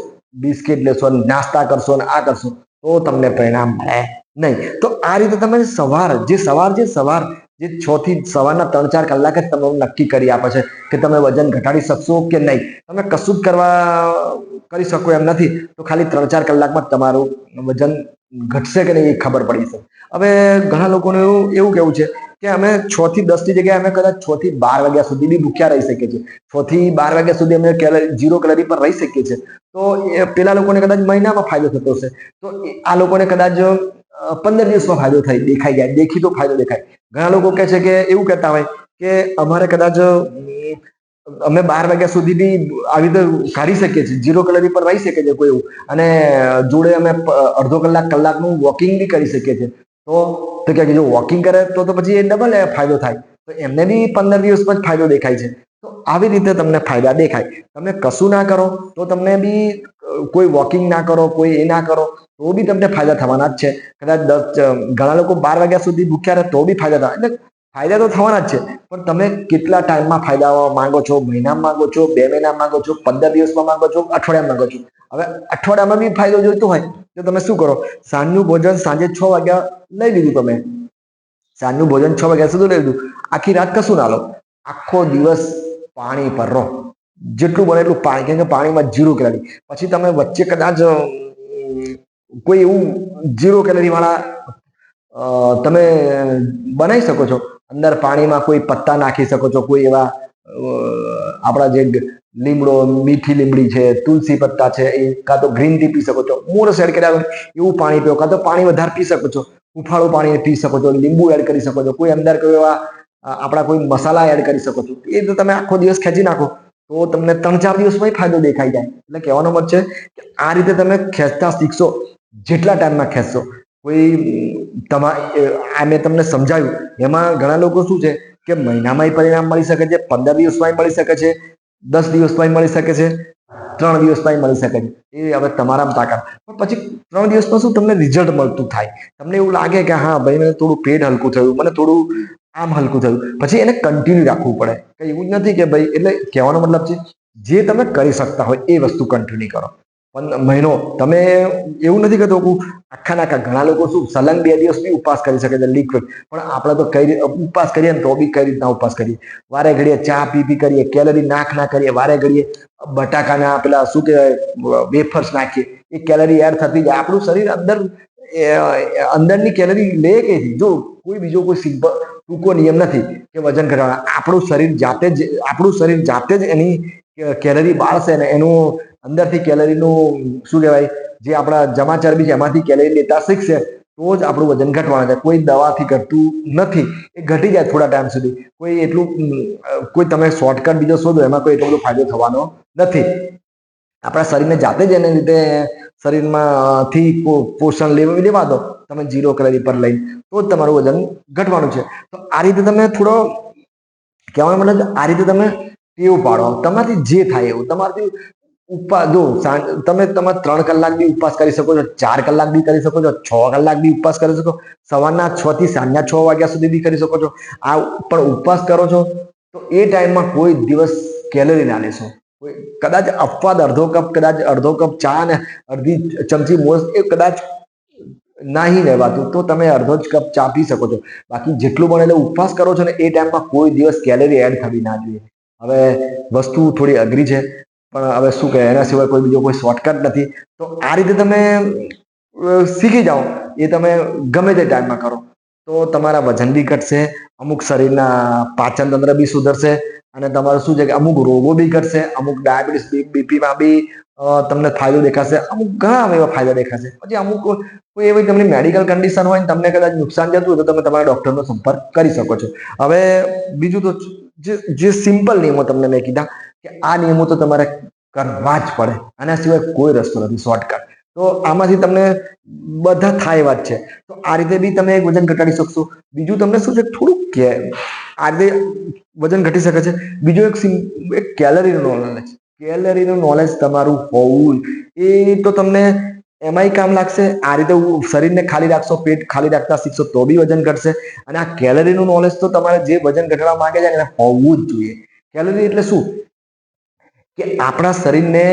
બિસ્કિટ લેશો, નાસ્તા કરશો ને આ કરશો, તો તમને પરિણામ મળે નહીં. તો આ રીતે તમે સવારના 6 થી સવારના 3-4 કલાક જ તમે નક્કી કરી આપે છે કે તમે વજન ઘટાડી શકશો કે નહીં. તમે કશું જ કરી શકો એમ નથી, તો ખાલી 3-4 કલાકમાં તમારું વજન ઘટશે કે નહીં એ ખબર પડી છે. હવે ઘણા લોકોનું એવું કેવું છે કે અમે 6 થી 10 ની જગ્યાએ અમે કદાચ 6 થી 12 વાગ્યા સુધી બી ભૂખ્યા રહી શકીએ છીએ. 6 થી 12 વાગ્યા સુધી અમે 0 કેલરી પર રહી શકીએ છીએ. તો પેલા લોકોને કદાચ મહિનામાં ફાયદો થતો હશે, તો આ લોકોને કદાચ 15 દિવસમાં ફાયદો દેખાઈ જાય, દેખીતો ફાયદો દેખાય. ઘણા લોકો કહે છે કે એવું કહેતા હોય કે અમારે કદાચ અમે 12 વાગ્યા સુધી બી આવી રીતે કાઢી શકીએ છીએ, 0 કેલરી પર રહી શકીએ છીએ કોઈ એવું, અને જોડે અમે અડધો કલાકનું વોકિંગ બી કરી શકીએ છીએ. તો કે જો વોકિંગ કરે તો પછી એ ડબલ ફાયદો થાય, તો એમને બી 15 દિવસમાં જ ફાયદો દેખાય છે. તો આવી રીતે તમને ફાયદા દેખાય. તમે કશું ના કરો તો તમને બી, કોઈ વોકિંગ ના કરો, કોઈ એ ના કરો તો બી તમને ફાયદા થવાના જ છે. કદાચ ઘણા લોકો 12 વાગ્યા સુધી ભૂખ્યા રહે તો બી ફાયદા થાય. એટલે ફાયદા તો થવાના જ છે, પણ તમે કેટલા ટાઈમમાં ફાયદા માંગો છો? મહિનામાં માંગો છો, 2 મહિનામાં માંગો છો, 15 દિવસમાં માંગો છો, અઠવાડિયામાં માંગો છો? હવે અઠવાડિયામાં બી ફાયદો જોઈતો હોય તો તમે શું કરો? સાંજનું ભોજન સાંજે 6 વાગ્યા લઈ લીધું, તમે સાંજનું ભોજન 6 વાગ્યા સુધી લઈ લીધું, આખી રાત કશું ના લો, આખો દિવસ પાણી પર રહો, જેટલું બને એટલું પાણી, કેમ કે પાણીમાં 0 કેલરી. પછી તમે વચ્ચે કદાચ કોઈ એવું 0 કેલરી વાળા તમે બનાવી શકો છો. અંદર પાણીમાં કોઈ પત્તા નાખી શકો છો, કોઈ એવા આપણા જે લીમડો, મીઠી લીમડી છે, તુલસી પત્તા છે, કાં તો ગ્રીન ટી પી શકો છો. મોરસ એડ કર્યા એવું પાણી પીવો, કાં તો પાણી વધારે પી શકો છો, હુંફાળું પાણી પી શકો છો, લીંબુ એડ કરી શકો છો, કોઈ અંદર કોઈ એવા આપણા કોઈ મસાલા એડ કરી શકો છો. એ તો તમે આખો દિવસ ખેંચી નાખો તો તમને 3-4 દિવસમાં ફાયદો દેખાઈ જાય. એટલે કહેવાનો મત છે કે આ રીતે તમે ખેંચતા શીખશો, જેટલા ટાઈમમાં ખેંચશો. આ મેં તમને સમજાવ્યું, એમાં ઘણા લોકો શું છે કે મહિનામાં પરિણામ મળી શકે છે, 15 દિવસમાં મળી શકે છે, 10 દિવસમાં મળી શકે છે, 3 દિવસમાં મળી શકે છે. એ હવે તમારામાં તાકાત. પણ પછી 3 દિવસમાં શું તમને રિઝલ્ટ મળતું થાય, તમને એવું લાગે કે હા ભાઈ મને થોડું પેટ હલકું થયું, મને થોડું આમ હલકું થયું, પછી એને કન્ટિન્યુ રાખવું પડે. કઈ એવું જ નથી કે ભાઈ, એટલે કહેવાનો મતલબ છે જે તમે કરી શકતા હોય એ વસ્તુ કન્ટિન્યુ કરો. પણ મહિનો તમે એવું નથી કહેતો કે આખા ઘણા લોકો શું સલંગ 2 દિવસ બી ઉપવાસ કરી શકે છે લિક્વિડ, પણ આપણે તો ઉપવાસ કરીએ ને તો બી કઈ રીતના ઉપવાસ કરીએ? વારે ઘડીએ ચા પી કરીએ, કેલરી નાખ ના કરીએ, વારે ઘડીએ બટાકાના પેલા શું કહેવાય વેફર્સ નાખીએ, એ કેલરી એડ થતી જાય. આપણું શરીર અંદરની કેલરી લે કે જો કોઈ બીજો કોઈ સિમ્પલ ટૂંકો નિયમ નથી કે વજન ઘટાડવાનો. આપણું શરીર જાતે જ એની કેલરી બાળશે ને એનું અંદરથી કેલરીનું શું કહેવાય, જે આપણા જમા ચરબી છે એમાંથી કેલરી લેતા શીખશે, તો જ આપણું વજન ઘટવાનું છે. કોઈ દવાથી ઘટતું નથી, એ ઘટી જાય થોડા ટાઈમ સુધી. કોઈ તમે શોર્ટકટ બીજો શોધો, એમાં કોઈ એટલો બધો ફાયદો થવાનો નથી. આપણા શરીરને જાતે જ એને લીધે શરીરમાંથી પોષણ લેવા દો તમે 0 કેલરી પર લઈને, તો જ તમારું વજન ઘટવાનું છે. તો આ રીતે તમે થોડો કહેવાનો મતલબ, આ રીતે તમે ટેવ પાડો, તમારાથી જે થાય એવું. તમારાથી ઉપવાસ જો તમે 3 કલાક બી ઉપવાસ કરી શકો છો, 4 કલાક બી કરી શકો છો, 6 કલાક બી ઉપવાસ કરી શકો, સવારના 6 થી સાંજના 6 વાગ્યા સુધી બી કરી શકો છો. આ પણ ઉપવાસ કરો છો તો એ ટાઈમમાં કોઈ દિવસ કેલરી ના લેશો. કદાચ અપવાદ અડધો કપ ચા ને અડધી ચમચી મોસ, એ કદાચ નહીં લેવાતું તો તમે અડધો જ કપ ચા પી શકો છો. બાકી જેટલું બને એટલે ઉપવાસ કરો છો ને એ ટાઈમમાં કોઈ દિવસ કેલરી એડ થવી ના જોઈએ. હવે વસ્તુ થોડી અઘરી છે, પણ હવે શું કહે, એના સિવાય કોઈ બીજો કોઈ શોર્ટકટ નથી. તો આ રીતે તમે શીખી જાઓ, એ તમે ગમે તે ટાઈમમાં કરો તો તમારા વજન બી ઘટશે, અમુક શરીરના પાચન તંત્ર બી સુધરશે, અને તમારું શું છે કે અમુક રોગો બી ઘટશે, અમુક ડાયાબિટીસ બીપીમાં બી તમને ફાયદો દેખાશે, અમુક ઘણા એવા ફાયદા દેખાશે. પછી અમુક કોઈ એવી તમને મેડિકલ કન્ડિશન હોય ને તમને કદાચ નુકસાન જતું હોય તો તમે તમારા ડોક્ટરનો સંપર્ક કરી શકો છો. હવે બીજું તો જે સિમ્પલ નિયમો તમને મેં કીધા કે આ નિયમો તો તમારે કરવા જ પડે, આના સિવાય કોઈ રસ્તો નથી શોર્ટકટ. તો આમાંથી તમને બધા થાય એવા જ છે. તો આ રીતે બી તમે વજન ઘટાડી શકશો. બીજું તમને શું છે, થોડુંક કે આ રીતે વજન ઘટી શકે છે. બીજું એક કેલરીનું નોલેજ, કેલરીનું નોલેજ તમારું હોવું એ તો તમને એમાંય કામ લાગશે. આ રીતે શરીરને ખાલી રાખશો, પેટ ખાલી રાખતા શીખશો તો બી વજન ઘટશે. અને આ કેલરીનું નોલેજ તો તમારે જે વજન ઘટાડવા માંગે છે એને હોવું જ જોઈએ. કેલરી એટલે શું કે આપણા શરીરને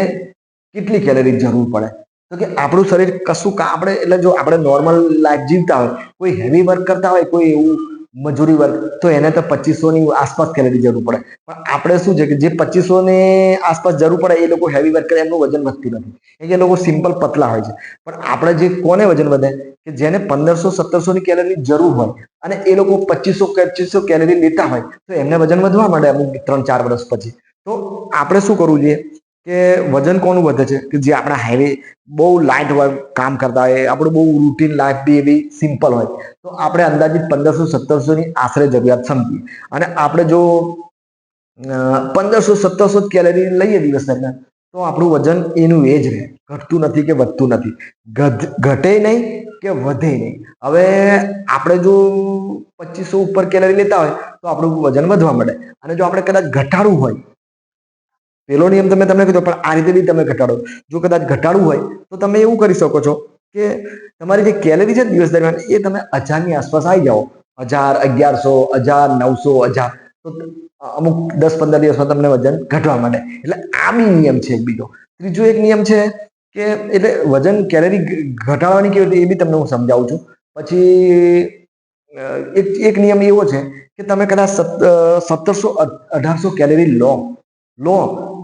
કેટલી કેલરી જરૂર પડે, તો કે આપણું શરીર કશું આપણે એટલે જો આપણે નોર્મલ લાઈફ જીવતા હોય, કોઈ હેવી વર્ક કરતા હોય, કોઈ એવું મજૂરી વર્ક, તો એને તો 2500ની આસપાસ કેલરી જરૂર પડે. પણ આપણે શું છે કે જે 2500ની આસપાસ જરૂર પડે એ લોકો હેવી વર્ક કરે, એમનું વજન વધતું નથી. એ લોકો સિમ્પલ પતલા હોય છે. પણ આપણે જે કોને વજન વધે કે જેને 1500-1700ની કેલરી જરૂર હોય અને એ લોકો 2500 કેલરી લેતા હોય, તો એમને વજન વધવા માંડે અમુક 3-4 વર્ષ પછી. તો આપણે શું કરવું જોઈએ કે વજન કોનું વધે છે કે જે આપણા હેવી બહુ લાઇટ વર્ક કામ કરતા હોય, આપણું બહુ રૂટીન લાઈફ બી એવી સિમ્પલ હોય, તો આપણે અંદાજિત 1500-1700ની આશરે જરૂરિયાત સમજીએ. અને આપણે જો 1500-1700 કેલરી લઈએ દિવસ દરમિયાન, તો આપણું વજન એનું એ જ રહે, ઘટતું નથી કે વધતું નથી, ઘટે નહીં કે વધે નહીં. હવે આપણે જો 2500 ઉપર કેલરી લેતા હોય તો આપણું વજન વધવા માંડે. અને જો આપણે કદાચ ઘટાડવું હોય, પેલો નિયમ તમે તમને કીધો, પણ આ રીતે બી તમે ઘટાડો. જો કદાચ ઘટાડવું હોય તો તમે એવું કરી શકો છો કે તમારી જે કેલરી છે દિવસ દરમિયાન એ તમે 1000ની આસપાસ આવી જાઓ. 1000, 1100, 1000, 900, 1000. તો અમુક 10-15 દિવસમાં તમને વજન ઘટવા માંડે. એટલે આ બી નિયમ છે એક બીજો. ત્રીજો એક નિયમ છે કે એટલે વજન કેલરી ઘટાડવાની કેવી રીતે એ બી તમને હું સમજાવું છું. પછી એક નિયમ એવો છે કે તમે કદાચ 1700-1800 કેલરી લો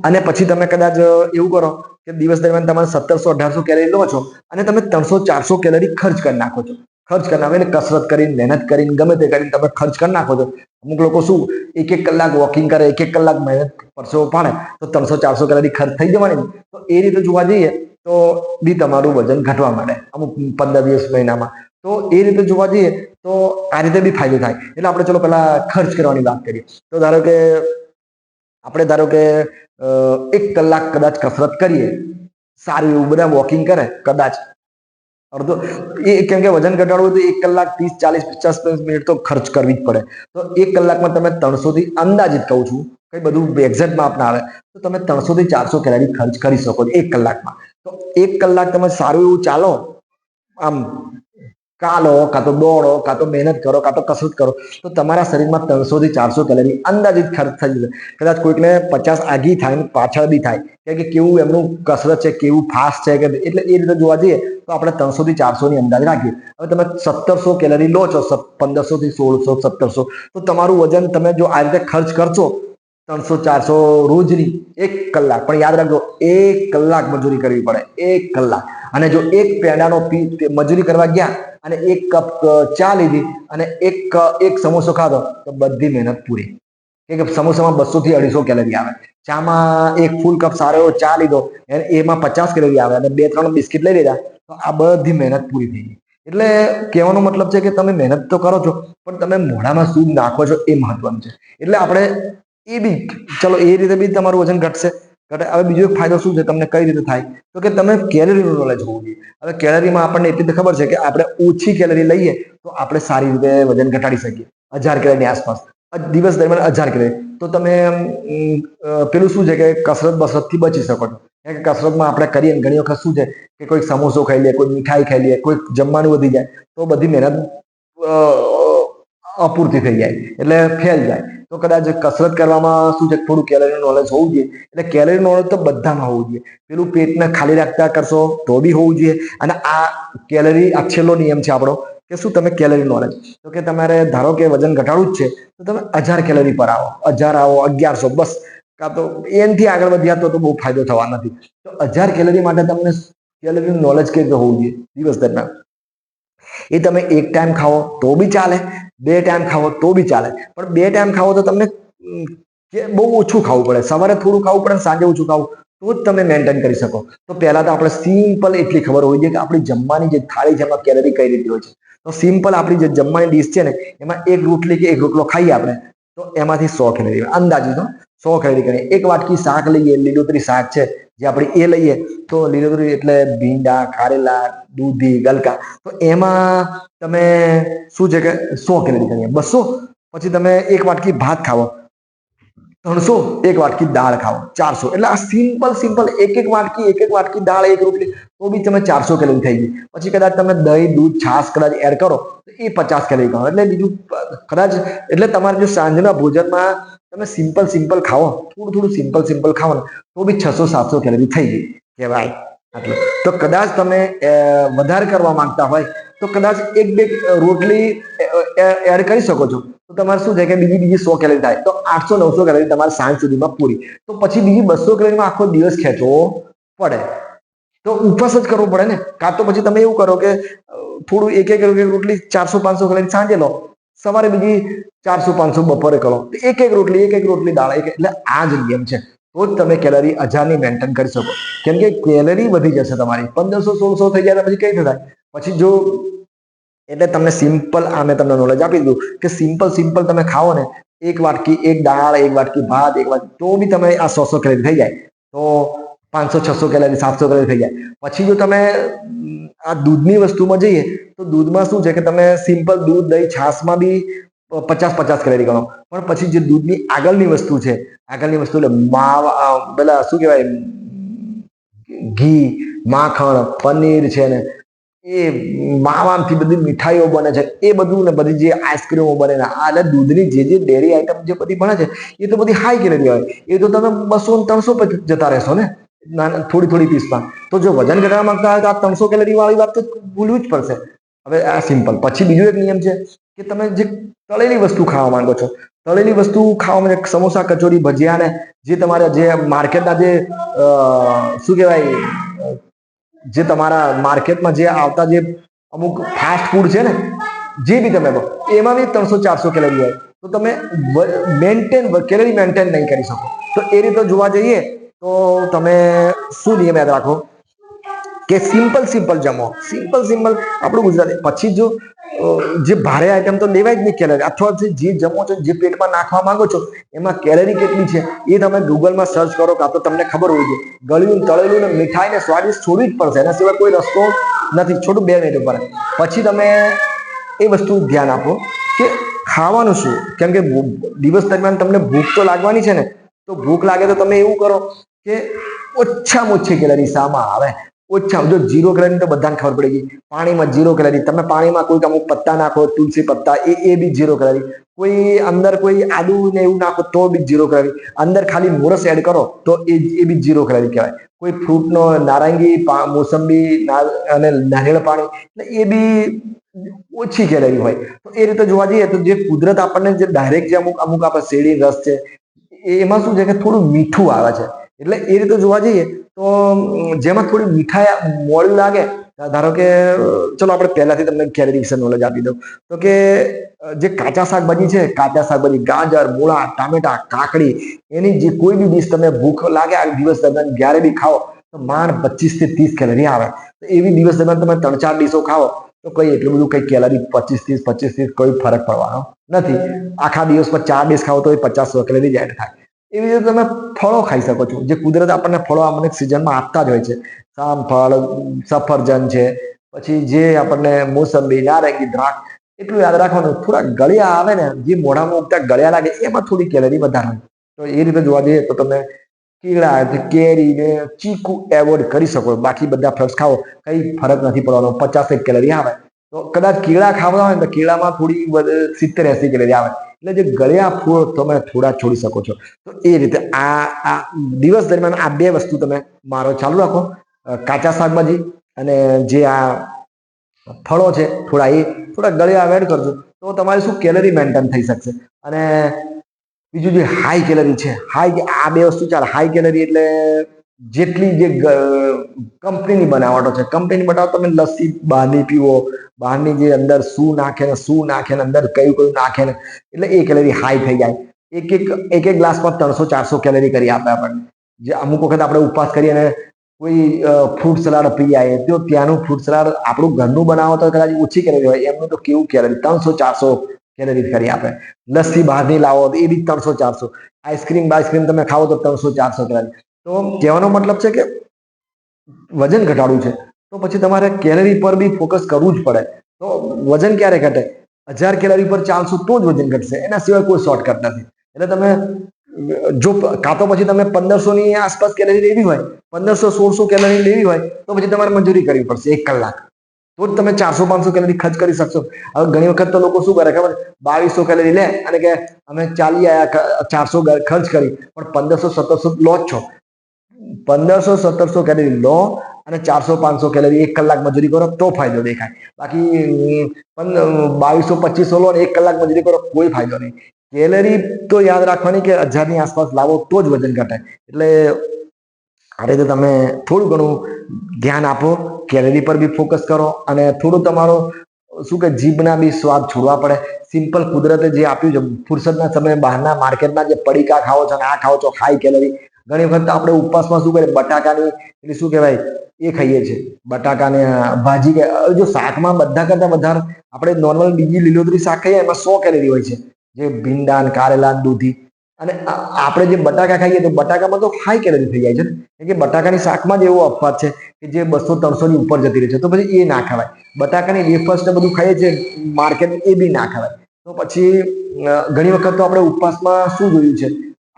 અને પછી તમે કદાચ એવું કરો કે દિવસ દરમિયાન તમે 1700-1800 કેલરી લો છો અને તમે 300-400 કેલરી ખર્ચ કરી નાખો છો. ખર્ચ કરી નાખો એટલે કસરત કરીને, મહેનત કરીને, ગમે તે કરીને તમે ખર્ચ કરી નાખો છો. અમુક લોકો શું 1-1 કલાક વોકિંગ કરે, 1-1 કલાક મહેનત પરસેવો પાડે, તો 300-400 કેલરી ખર્ચ થઈ જવાની. તો એ રીતે જોવા જઈએ તો બી તમારું વજન ઘટવા માંડે અમુક 15-20 મહિનામાં. તો એ રીતે જોવા જઈએ તો આ રીતે બી ફાયદો થાય. એટલે આપણે ચલો પેલા ખર્ચ કરવાની વાત કરીએ. તો ધારો કે 1 કલાક કદાચ કસરત કરીએ, સારું એવું બધા વોકિંગ કરે, કદાચ અડધો એ કેમ કે વજન ઘટાડવું હોય તો 1 કલાક 30-40-50 મિનિટ તો ખર્ચ કરવી જ પડે. તો 1 કલાકમાં તમે 300 અંદાજિત કહું છું, કઈ બધું એક્ઝેક્ટ માપ ના આવે, તો તમે 300-400 કેલરી ખર્ચ કરી શકો છો 1 કલાકમાં. તો 1 કલાક તમે સારું એવું ચાલો, આમ ચાલો, કાં તો દોડો, કાં તો મહેનત કરો, કાં તો કસરત કરો, તો તમારા શરીરમાં 300-400 કેલરી અંદાજિત ખર્ચ થઈ જશે. કદાચ કોઈકને 50 આગી થાય ને પાછળ બી થાય, કે કેવું એમનું કસરત છે, કેવું ફાસ્ટ છે, કે એટલે એ રીતે જોવા જઈએ તો આપણે 300-400ની અંદાજ રાખીએ. હવે તમે 1700 કેલરી લો છો, 1500-1600-1700, તો તમારું વજન તમે જો આ રીતે ખર્ચ કરશો 300-400 રોજની 1 કલાક, પણ યાદ રાખજો 1 કલાક મજૂરી કરવી પડે, 1 કલાક. અને જો એક પેંડાનો મજૂરી કરવા ગયા અને 1 કપ ચા લીધી અને એક સમોસો ખાધો, તો બધી મહેનત પૂરી. કે સમોસામાં 200-250 કેલરી આવે, ચામાં એક ફૂલ કપ સારો એવો ચા લીધો એમાં 50 કેલરી આવે, અને 2-3 બિસ્કિટ લઈ લીધા, તો આ બધી મહેનત પૂરી થઈ ગઈ. એટલે કહેવાનો મતલબ છે કે તમે મહેનત તો કરો છો, પણ તમે મોઢામાં શું નાખો છો એ મહત્વનું છે. એટલે આપણે એ બી ચલો એ રીતે બી તમારું વજન ઘટશે. હવે બીજો એક ફાયદો શું છે, તમને કઈ રીતે થાય, તો કે તમે કેલરીનું નોલેજ હોવું જોઈએ. હવે કેલરીમાં આપણને એટલી તો ખબર છે કે આપણે ઓછી કેલરી લઈએ તો આપણે સારી રીતે વજન ઘટાડી શકીએ. 1000 કેલરીની આસપાસ દિવસ દરમિયાન 1000 કેલરી, તો તમે પેલું શું છે કે કસરત થી બચી શકો છો. કસરતમાં આપણે કરીએ ઘણી વખત શું છે કે કોઈ સમોસો ખાઈ લે, કોઈ મીઠાઈ ખાઈ લે, કોઈ જમવાનું વધી જાય, તો બધી મહેનત અપૂરતી થઈ જાય, એટલે ફેલ જાય. તો કદાચ કસરત કરવામાં શું છે, થોડું કેલરી નોલેજ હોવું જોઈએ. એટલે કેલરી નોલેજ તો બધામાં હોવું જોઈએ. પેલું પેટને ખાલી રાખતા કરશો તો બી હોવું જોઈએ. અને આ કેલરી આ છેલ્લો નિયમ છે આપણો, કે શું તમે કેલરી નોલેજ, તો કે તમારે ધારો કે વજન ઘટાડવું જ છે, તો તમે 1000 કેલરી પર આવો, 1000 આવો, 1100 બસ, કાં તો એનથી આગળ વધ્યા તો બહુ ફાયદો થવા નથી. તો 1000 કેલરી માટે તમને કેલરીનું નોલેજ કેવી રીતે હોવું જોઈએ દિવસ દરમિયાન, એ તમે 1 ટાઈમ ખાવો તો બી ચાલે, 2 ટાઈમ ખાવો તો બી ચાલે. પણ 2 ટાઈમ ખાવો તો તમને બહુ ઓછું ખાવું પડે, સવારે થોડું ખાવું પડે, સાંજે ઓછું ખાવું, તો જ તમે મેન્ટેન કરી શકો. તો પહેલા તો આપણે સિમ્પલ એટલી ખબર હોવી જોઈએ કે આપણી જમવાની જે થાળી છે એમાં કેલરી કઈ રીતે હોય છે. તો સિમ્પલ આપણી જે જમવાની ડીશ છે ને, એમાં 1 રોટલી કે 1 રોટલો ખાઈએ આપણે, તો એમાંથી 100 કેલરી અંદાજિત 100 કેલરી ગણીએ. એક વાટકી શાક લઈએ, લીલોતરી શાક છે જે આપણે એ લઈએ તો લીલોતરી એટલે ભીંડા, કારેલા, દૂધી, ગલકા, તો એમાં તમે શું છે કે 100 કેલરી ગણીએ. 200. પછી તમે એક વાટકી ભાત ખાવો 300, એક વાટકી દાળ ખાવો 400. એટલે આ સિમ્પલ એક એક વાટકી દાળ, એક રોટલી, તો બી તમે 400 કેલરી થઈ ગઈ. પછી કદાચ તમે દહીં, દૂધ, છાશ કદાચ એડ કરો તો એ 50 કેલરી ગણો. એટલે બીજું કદાચ એટલે તમારે જો સાંજના ભોજનમાં તમે સિમ્પલ ખાવો, થોડું સિમ્પલ ખાવો ને તો બી 600-700 કેલરી થઈ ગઈ કહેવાય. આટલું તો કદાચ તમે વધારે કરવા માંગતા હોય તો કદાચ એક બે રોટલી એડ કરી શકો છો. તો તમારે શું છે કે બીજી 100 કેલરી થાય તો 800-900 કેલરી તમારે સાંજ સુધીમાં પૂરી. તો પછી બીજી 200 કેલરીમાં આખો દિવસ ખેંચવો પડે, તો ઉપવાસ જ કરવો પડે ને. કાં તો પછી તમે એવું કરો કે થોડું એક રોટલી 400-500 કેલરી સાંજે લો, સવારે બીજી 400-500 બપોરે કરો. એક રોટલી દાળ, એટલે આ જ નિયમ છે. તો જ તમે કેલરી 1000ની મેન્ટેન કરી શકો. કેમ કે કેલરી વધી જશે તમારી 1500-1600 થઈ જાય પછી કઈ થાય. પછી જો એટલે તમને સિમ્પલ, મેં તમને નોલેજ આપી દીધું કે સિમ્પલ તમે ખાઓ ને, એક વાટકી એક દાળ, એક વાટકી ભાત, એક વાટકી, તો બી તમે આ 100 કેલરી થઈ જાય. તો 500-600 કેલરી, 700 કેલરી થઈ જાય. પછી જો તમે આ દૂધની વસ્તુમાં જઈએ તો દૂધમાં શું છે કે તમે સિમ્પલ દૂધ, દહીં, છાશમાં બી 50-50 કેલરી ગણો. પણ પછી જે દૂધની આગળની વસ્તુ છે, એટલે માવા, પેલા શું કહેવાય, ઘી, માખણ, પનીર છે ને એ માવાથી બધી મીઠાઈઓ બને છે, એ બધું ને બધી જે આઈસ્ક્રીમો બને ને, એટલે દૂધની જે ડેરી આઈટમ જે બધી બને છે એ તો બધી હાઈ કેલરી હોય. એ તો તમે 200-300 પર જતા રહેશો ને થોડી પીસમાં. તો જો વજન ઘટાડવા માંગતા હોય તો આ 300 કેલરી વાળી વાત તો ભૂલવું જ પડશે. હવે આ સિમ્પલ. પછી બીજો એક નિયમ છે કે તમે જે તળેલી વસ્તુ ખાવા માંગો છો, તળેલી વસ્તુ ખાવામાં સમોસા, કચોરી, ભજીયા ને જે તમારા જે માર્કેટના જે શું કહેવાય, જે તમારા માર્કેટમાં જે આવતા જે અમુક ફાસ્ટ ફૂડ છે ને, જે બી તમે લો એમાં બી 300-400 કેલરી હોય. તો તમે કેલરી મેન્ટેન નહીં કરી શકો. તો એ રીતે જોવા જઈએ તો તમે શું નિયમ યાદ રાખો કે સિમ્પલ જમો, સિમ્પલ આપણું ગુજરાતી. પછી જો જે ભારે આઈટમ તો લેવાય જ નહીં કેલરી, અથવા જે જમો છો, જે પેટમાં નાખવા માંગો છો એમાં કેલરી કેટલી છે એ તમે ગૂગલમાં સર્ચ કરો, કાં તો તમને ખબર હોવી જોઈએ. ગળ્યું, તળેલું ને મીઠાઈ ને સ્વાદિષ્ટ છોડવી જ પડશે, એના સિવાય કોઈ રસ્તો નથી. છોટું 2 મિનિટ ઉપર. પછી તમે એ વસ્તુ ધ્યાન આપો કે ખાવાનું શું. કેમ કે દિવસ દરમિયાન તમને ભૂખ તો લાગવાની છે ને, તો ભૂખ લાગે તો તમે એવું કરો કે ઓછામાં ઓછી કેલરી શામાં આવે. જો 0 કેલરી તો બધાને ખબર પડી ગઈ. પાણીમાં 0 કેલરી. તમે પાણીમાં કોઈ અમુક પત્તા નાખો, તુલસી પત્તા, એ બી 0 કેલરી. કોઈ અંદર કોઈ આદુ ને એવું નાખો તો બી 0 કેલરી. અંદર ખાલી મોરસ એડ કરો તો એ બી 0 કેલરી કહેવાય. કોઈ ફ્રૂટનો નારંગી, મોસંબી અને નારિયેળ પાણી, એટલે એ બી ઓછી કેલરી હોય. તો એ રીતે જોવા જઈએ તો જે કુદરત આપણને જે ડાયરેક્ટ જે અમુક આપણે શેરડી રસ છે એમાં શું છે કે થોડું મીઠું આવે છે. એટલે એ રીતે જોવા જઈએ તો જેમાં થોડી મીઠાઈ મોડી લાગે, ધારો કે ચલો આપણે પહેલાથી તમને કેલરી વિશે નોલેજ આપી દઉં તો કે જે કાચા શાકભાજી છે, ગાજર, મૂળા, ટામેટા, કાકડી, એની જે કોઈ બી ડીશ તમે ભૂખ લાગે આ દિવસ દરમિયાન જ્યારે બી ખાઓ તો માંડ 25-30 કેલરી આવે. તો એવી દિવસ દરમિયાન તમે 3-4 ડીશો ખાઓ તો કઈ એટલું બધું કઈ કેલરી 25-30 કોઈ ફરક પડવાનો નથી. આખા દિવસમાં 4 ડીશ ખાઓ તો 50-100 કેલરી એડ થાય. એવી રીતે તમે ફળો ખાઈ શકો છો. જે કુદરત આપણને ફળો આપણને સિઝનમાં આપતા જ હોય છે. જામફળ, સફરજન છે, પછી જે આપણને મોસંબી, નારંગી, દ્રાક્ષ. એટલું યાદ રાખવાનું, થોડા ગળ્યા આવે ને, જે મોઢામાં ઉગતા ગળ્યા લાગે એમાં થોડી કેલરી વધારે. તો એ રીતે જોવા જઈએ તો તમે કેળા, કેરી ને ચીકુ એવોર્ડ કરી શકો. બાકી બધા ફ્રૂટ્સ ખાઓ, કઈ ફરક નથી પડવાનો. 50 કેલરી આવે. તો કદાચ કેળા ખાવા હોય ને તો કેળામાં થોડી 70-80 કેલરી આવે. એટલે જે ગળ્યા ફૂડ તમે થોડા છોડી શકો છો. તો એ રીતે આ દિવસ દરમિયાન આ 2 વસ્તુ તમે મારો ચાલુ રાખો. કાચા શાકભાજી અને જે આ ફળો છે થોડા ગળ્યા એડ કરજો તો તમારે શું કેલરી મેન્ટેન થઈ શકશે. અને બીજું જે હાઈ કેલરી છે, આ 2 વસ્તુ ચાલે. હાઈ કેલરી એટલે જેટલી જે કંપનીની બનાવટો છે, કંપનીની બનાવટ તમે લસ્સી બહારની પીવો, બહારની જે અંદર શું નાખે ને અંદર કયું નાખે ને, એટલે એ કેલરી હાઈ થઈ જાય. એક ગ્લાસમાં 300-400 કેલરી કરી આપે આપણને. જે અમુક વખત આપણે ઉપવાસ કરીએ અને કોઈ ફ્રૂટ સલાડ પી આવીએ તો ત્યાંનું ફ્રૂટ સલાડ આપણું ઘરનું બનાવો તો કદાચ ઓછી કેલરી હોય, એમનું તો કેવું કેલરી 300-400 કેલરી કરી આપે. લસ્સી બહારની લાવો તો એ બી 300-400. આઈસ્ક્રીમ તમે ખાવો તો 300-400 કેલરી. તો કહેવાનો મતલબ છે કે વજન ઘટાડવું છે તો પછી તમારે કેલરી પર બી ફોકસ કરવું જ પડે. તો વજન ક્યારે ઘટે? 1000 કેલરી પર ચાલશો તો જ વજન ઘટશે, એના સિવાય કોઈ શોર્ટકટ નથી. એટલે તમે જો કાં તો પછી તમે 1500 ની આસપાસ કેલરી લેવી હોય, 1500-1600 કેલરી લેવી હોય તો પછી તમારે મજૂરી કરવી પડશે 1 કલાક, તો જ તમે 400-500 કેલરી ખર્ચ કરી શકશો. હવે ઘણી વખત તો લોકો શું કરે ખબર, 2200 કેલરી લે અને કે અમે ચાલી આયા, 400 ખર્ચ કરી, પણ 1500-1700 લો જ છો. 1500-1700 કેલરી લો અને 400-500 કેલરી 1 કલાક મજૂરી કરો તો ફાયદો દેખાય. બાકી 2200-2500 લો અને 1 કલાક મજૂરી કરો, કોઈ ફાયદો નહીં. કેલરી તો યાદ રાખવાની કે 1000 ની આસપાસ લાવો તો જ વજન ઘટે. એટલે આ રીતે તમે થોડું ઘણું ધ્યાન આપો, કેલરી પર બી ફોકસ કરો અને થોડું તમારો શું કે જીભના બી સ્વાદ છોડવા પડે. સિમ્પલ કુદરતે જે આપ્યું છે, ફુરસદના સમયે બહારના માર્કેટના જે પડીકા ખાઓ છો અને આ ખાઓ છો હાઈ કેલરી. ઘણી વખત આપણે ઉપવાસમાં શું કરીએ, બટાકાની એટલે શું કહેવાય એ ખાઈએ છીએ, બટાકાને ભાજી કે જો શાકમાં બધા કરતા વધારે આપણે નોર્મલ બીજી લીલોતરી શાક ખાઈએ એમાં 100 કેલરી હોય છે, જે ભીંડા, કારેલા, દૂધી. અને આપણે જે બટાકા ખાઈએ તો બટાકામાં તો હાઈ કેલરી થઈ જાય છે ને, કેમ કે બટાકાની શાકમાં જ એવો અપવાદ છે કે જે 200-300 ની ઉપર જતી રહે છે. તો પછી એ ના ખવાય. બટાકાની વેફર્સ ને બધું ખાઈએ છીએ માર્કેટ, એ બી ના ખવાય. તો પછી ઘણી વખત તો આપણે ઉપવાસમાં શું જોયું છે,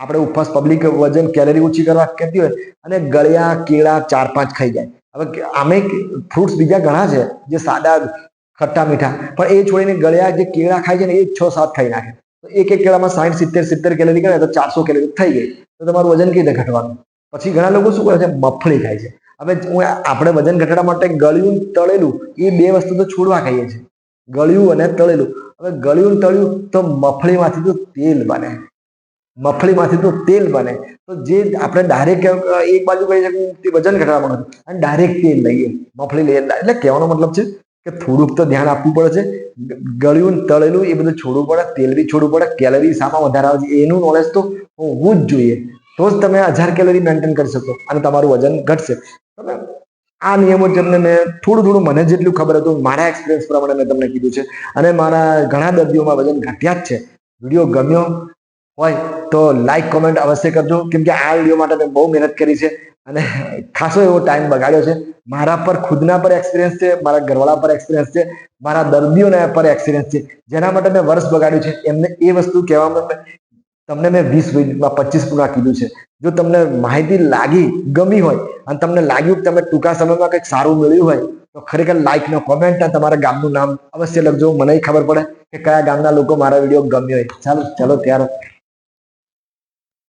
આપણે ઉપવાસ પબ્લિક વજન કેલરી ઓછી કરવા કહેતી હોય અને ગળ્યા કેળા 4-5 ખાઈ જાય. હવે આમે ફ્રૂટ્સ બીજા ઘણા છે જે સાદા ખટ્ટા મીઠા, પણ એ છોડીને ગળ્યા જે કેળા ખાય છે ને એ 6-7 ખાઈ નાખે. તો એક કેળામાં 60-70 કેલરી કરે તો 400 કેલરી થઈ ગઈ. તો તમારું વજન કેવી રીતે ઘટવાનું? પછી ઘણા લોકો શું કરે છે, મગફળી ખાય છે. હવે આપણે વજન ઘટાડવા માટે ગળ્યું તળેલું એ બે વસ્તુ તો છોડવા ખાઈએ છીએ, ગળ્યું અને તળેલું. હવે ગળ્યું તળ્યું તો મગફળીમાંથી તો તેલ બને, મગફળીમાંથી તો તેલ બને. તો જે આપણે ડાયરેક્ટ એક બાજુ કહી શકીએ વજન ઘટાડવા માંગે અને ડાયરેક્ટ તેલ લઈએ, મગફળી લઈએ. એટલે કહેવાનો મતલબ છે કે થોડુંક તો ધ્યાન આપવું પડે છે. ગળ્યું તળેલું એ બધું છોડવું પડે, તેલ બી છોડવું પડે. કેલરી શામાં વધારે આવે છે એનું નોલેજ તો હોવું જ જોઈએ. તો જ તમે 1000 કેલરી મેન્ટેન કરી શકો અને તમારું વજન ઘટશે. તમે આ નિયમો જેમને મેં થોડું મને જેટલું ખબર હતું મારા એક્સપિરિયન્સ પ્રમાણે મેં તમને કીધું છે, અને મારા ઘણા દર્દીઓમાં વજન ઘટ્યા જ છે. વિડીયો ગમ્યો હોય તો લાઈક કોમેન્ટ અવશ્ય કરજો, કેમ કે આ વિડીયો માટે મેં બહુ મહેનત કરી છે અને ખાસો એવો ટાઈમ બગાડ્યો છે. મારા પર ખુદના પર એક્સપિરિયન્સ છે, મારા ઘરવાળા પર એક્સપિરિયન્સ છે, મારા દર્દીઓના પર એક્સપિરિયન્સ છે, જેના માટે મેં વર્ષ બગાડ્યું છે. એમને એ વસ્તુ કહેવામાં તમને મેં 20 મિનિટમાં 25 પૂરા કીધું છે. જો તમને માહિતી લાગી, ગમી હોય અને તમને લાગ્યું કે તમે ટૂંકા સમયમાં કંઈક સારું મળ્યું હોય તો ખરેખર લાઈક ને કોમેન્ટ અને તમારા ગામનું નામ અવશ્ય લખજો. મને ખબર પડે કે કયા ગામના લોકો મારા વિડીયો ગમ્યો હોય. ચાલો ત્યારે